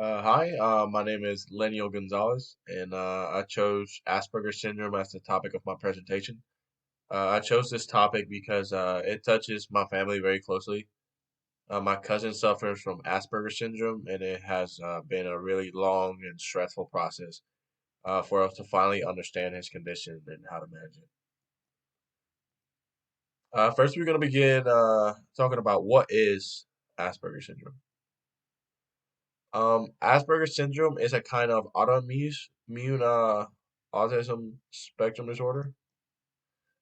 Hi, my name is Lenio Gonzalez, and I chose Asperger's syndrome as the topic of my presentation. I chose this topic because it touches my family very closely. My cousin suffers from Asperger's syndrome, and it has been a really long and stressful process for us to finally understand his condition and how to manage it. First, we're going to begin talking about what is Asperger's syndrome. Asperger's syndrome is a kind of autoimmune autism spectrum disorder.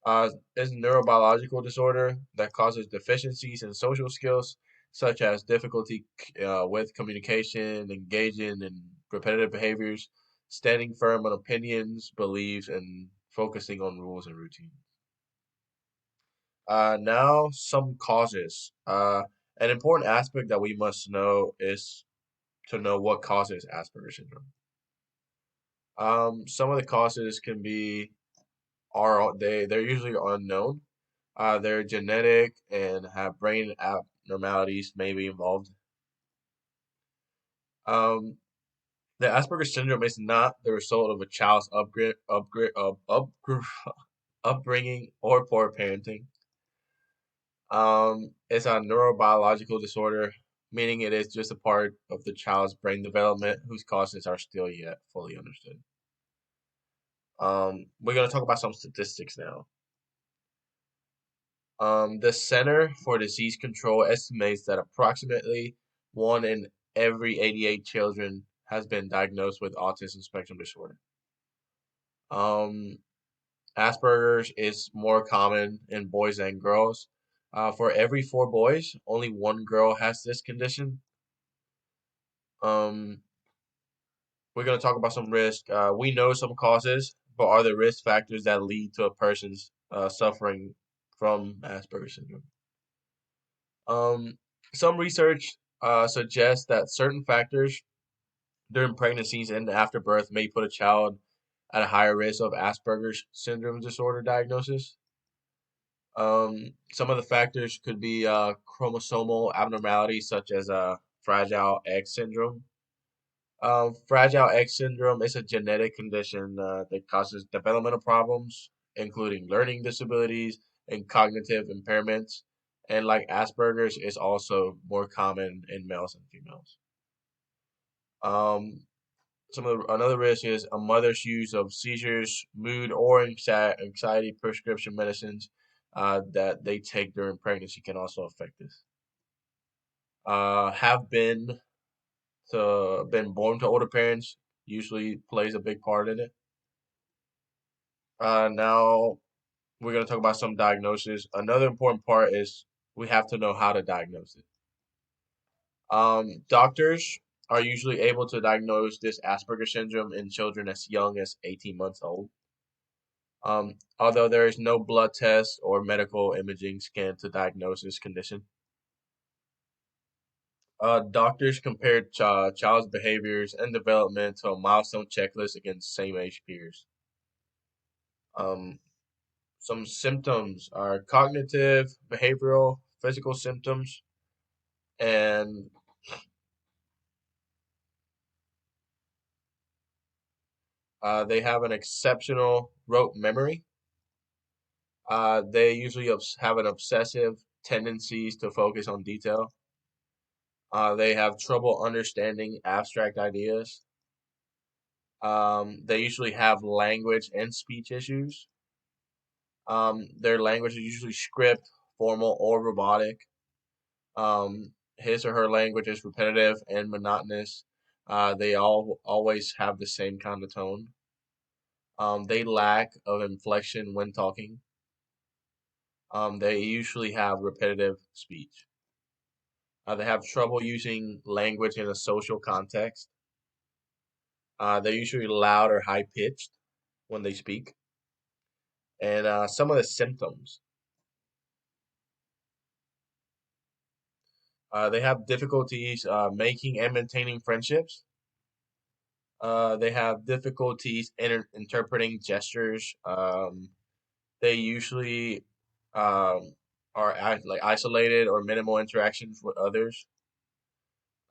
It's a neurobiological disorder that causes deficiencies in social skills, such as difficulty with communication, engaging in repetitive behaviors, standing firm on opinions, beliefs, and focusing on rules and routine. Now, some causes. An important aspect that we must know is to know what causes Asperger's syndrome. Some of the causes can be are they're usually unknown. They're genetic and have brain abnormalities may be involved. Um, the Asperger's syndrome is not the result of a child's upbringing or poor parenting. It's a neurobiological disorder, meaning it is just a part of the child's brain development whose causes are still yet fully understood. We're going to talk about some statistics now. The Center for Disease Control estimates that approximately one in every 88 children has been diagnosed with autism spectrum disorder. Um, Asperger's is more common in boys than girls. For every four boys, only one girl has this condition. Um, we're going to talk about some risk. We know some causes, but are there risk factors that lead to a person's suffering from Asperger's syndrome? Um, some research suggests that certain factors during pregnancies and after birth may put a child at a higher risk of Asperger's syndrome disorder diagnosis. Some of the factors could be chromosomal abnormalities such as Fragile X syndrome. Fragile X syndrome is a genetic condition that causes developmental problems, including learning disabilities and cognitive impairments. And like Asperger's, is also more common in males and females. Um, another risk is a mother's use of seizures, mood, or anxiety prescription medicines that they take during pregnancy can also affect this. Have been born to older parents usually plays a big part in it. Now we're going to talk about some diagnosis. Another important part is we have to know how to diagnose it. Doctors are usually able to diagnose this Asperger syndrome in children as young as 18 months old. Although there is no blood test or medical imaging scan to diagnose this condition. Doctors compare child's behaviors and development to a milestone checklist against same age peers. Um, some symptoms are cognitive, behavioral, physical symptoms, and they have an exceptional rote memory. They usually have an obsessive tendencies to focus on detail. They have trouble understanding abstract ideas. They usually have language and speech issues. Their language is usually script, formal, or robotic. His or her language is repetitive and monotonous. They all always have the same kind of tone. They lack of inflection when talking. They usually have repetitive speech. They have trouble using language in a social context. They're usually loud or high pitched when they speak. And some of the symptoms, they have difficulties making and maintaining friendships. They have difficulties interpreting gestures. They usually um, are like isolated or minimal interactions with others.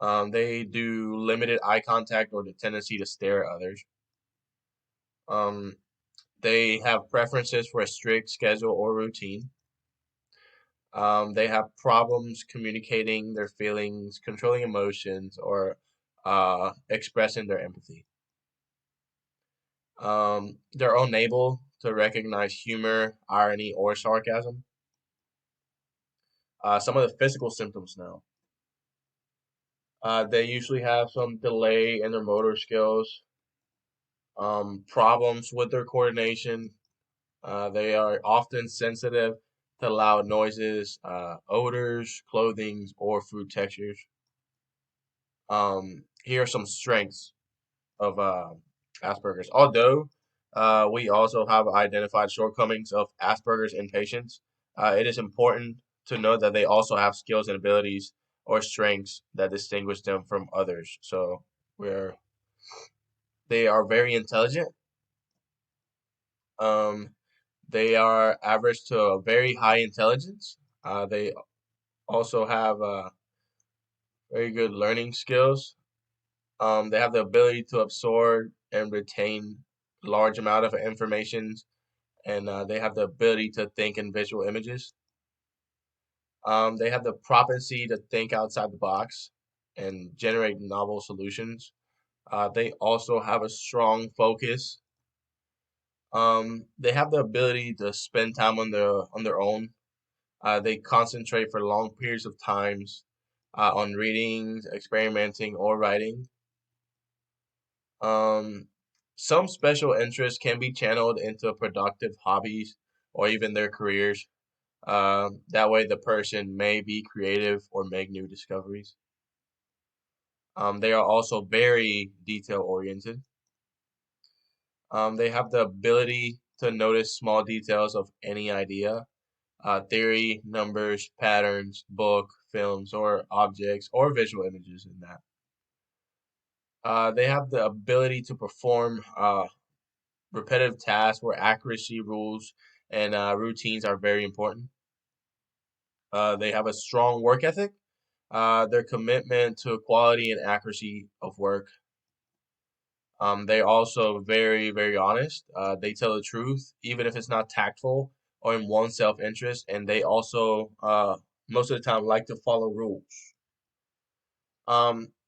They do limited eye contact or the tendency to stare at others. Um, they have preferences for a strict schedule or routine. They have problems communicating their feelings, controlling emotions, or expressing their empathy. They're unable to recognize humor, irony, or sarcasm. Some of the physical symptoms now. They usually have some delay in their motor skills, problems with their coordination. They are often sensitive to loud noises, odors, clothing, or food textures. Here are some strengths of Asperger's. Although we also have identified shortcomings of Asperger's in patients, it is important to note that they also have skills and abilities or strengths that distinguish them from others. So where they are very intelligent, um, they are average to a very high intelligence. They also have very good learning skills. They have the ability to absorb and retain large amount of information, and they have the ability to think in visual images. They have the propensity to think outside the box and generate novel solutions. They also have a strong focus. They have the ability to spend time on their own. They concentrate for long periods of times on reading, experimenting, or writing. Um, some special interests can be channeled into productive hobbies or even their careers. That way, the person may be creative or make new discoveries. They are also very detail oriented. They have the ability to notice small details of any idea, theory, numbers, patterns, book, films, or objects, or visual images in that. They have the ability to perform repetitive tasks where accuracy rules and routines are very important. They have a strong work ethic. Their commitment to quality and accuracy of work. They're also very, very honest. They tell the truth, even if it's not tactful or in one's self interest. And they also, most of the time, like to follow rules.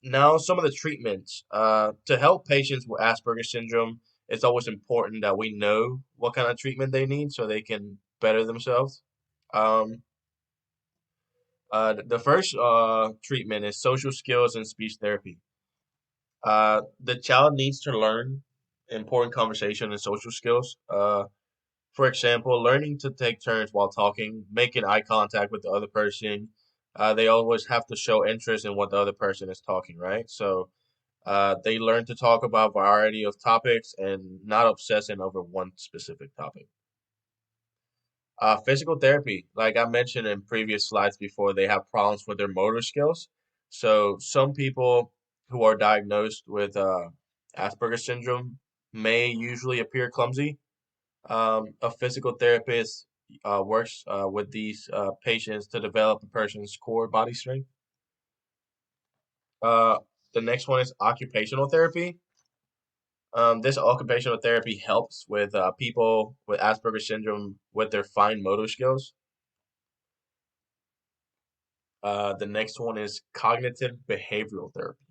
Now, some of the treatments. To help patients with Asperger's syndrome, it's always important that we know what kind of treatment they need so they can better themselves. Um, the first treatment is social skills and speech therapy. The child needs to learn important conversation and social skills. For example, learning to take turns while talking, making eye contact with the other person. They always have to show interest in what the other person is talking, right? So they learn to talk about variety of topics and not obsessing over one specific topic. Physical therapy, like I mentioned in previous slides before, they have problems with their motor skills. So some people who are diagnosed with Asperger's syndrome may usually appear clumsy. A physical therapist works with these patients to develop a person's core body strength. Uh, the next one is occupational therapy. This occupational therapy helps with people with Asperger's syndrome with their fine motor skills. The next one is cognitive behavioral therapy.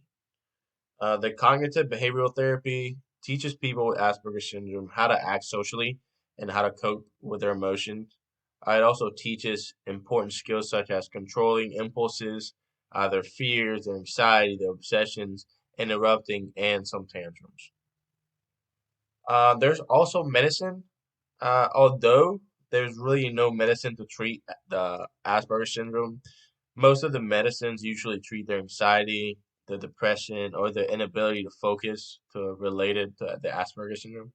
The cognitive behavioral therapy teaches people with Asperger's syndrome how to act socially and how to cope with their emotions. It also teaches important skills such as controlling impulses, their fears, their anxiety, their obsessions, interrupting, and some tantrums. There's also medicine, although there's really no medicine to treat the Asperger's syndrome. Most of the medicines usually treat their anxiety, the depression, or the inability to focus to related to the Asperger's syndrome.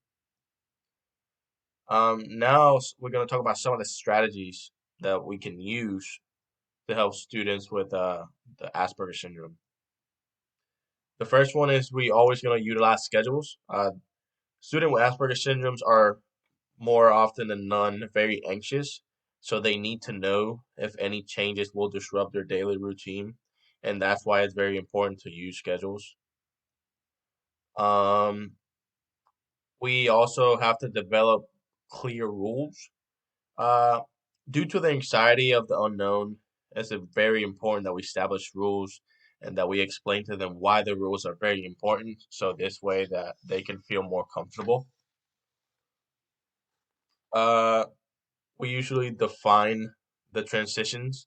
We're going to talk about some of the strategies that we can use to help students with the Asperger's syndrome. The first one is we always going to utilize schedules. Students with Asperger's syndromes are more often than none very anxious, so they need to know if any changes will disrupt their daily routine. and that's why it's very important to use schedules. Um, we also have to develop clear rules. Uh, Due to the anxiety of the unknown, it's very important that we establish rules and that we explain to them why the rules are very important, so this way that they can feel more comfortable. Uh, we usually define the transitions.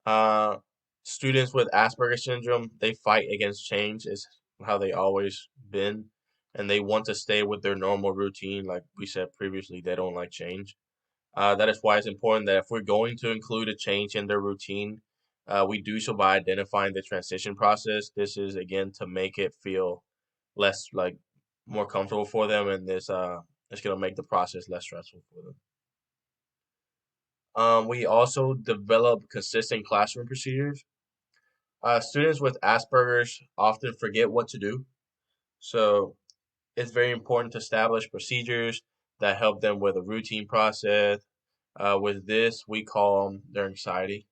Uh, Students with Asperger's syndrome, they fight against change, is how they always been, and they want to stay with their normal routine. Like we said previously, they don't like change. That is why it's important that if we're going to include a change in their routine, we do so by identifying the transition process. This is again to make it feel less like more comfortable for them, and this it's gonna make the process less stressful for them. We also develop consistent classroom procedures. Students with Asperger's often forget what to do, so it's very important to establish procedures that help them with a routine process. With this, we calm their anxiety.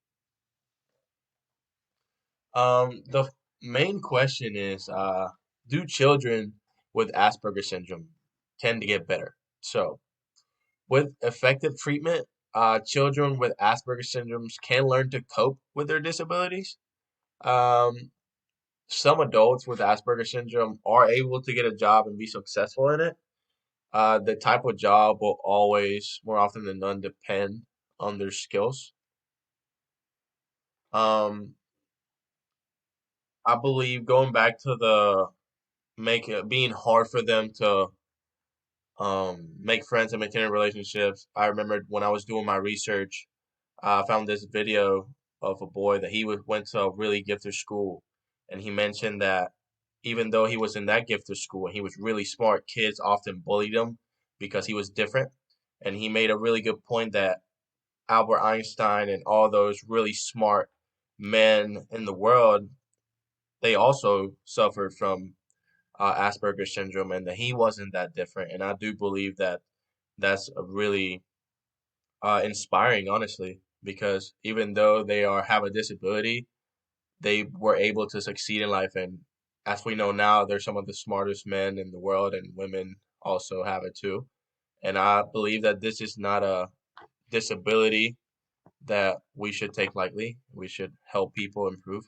The main question is, do children with Asperger's syndrome tend to get better? So, with effective treatment, children with Asperger's syndromes can learn to cope with their disabilities. Um, some adults with Asperger's syndrome are able to get a job and be successful in it. The type of job will always, more often than none, depend on their skills. Um, I believe going back to the make it being hard for them to make friends and maintain relationships. I remember when I was doing my research, I found this video of a boy that went to a really gifted school, and he mentioned that even though he was in that gifted school and he was really smart, kids often bullied him because he was different. And he made a really good point that Albert Einstein and all those really smart men in the world, they also suffered from Asperger's syndrome, and that he wasn't that different. And I do believe that that's a really inspiring, honestly, because even though they are have a disability, they were able to succeed in life. And as we know now, they're some of the smartest men in the world, and women also have it too. And I believe that this is not a disability that we should take lightly. We should help people improve.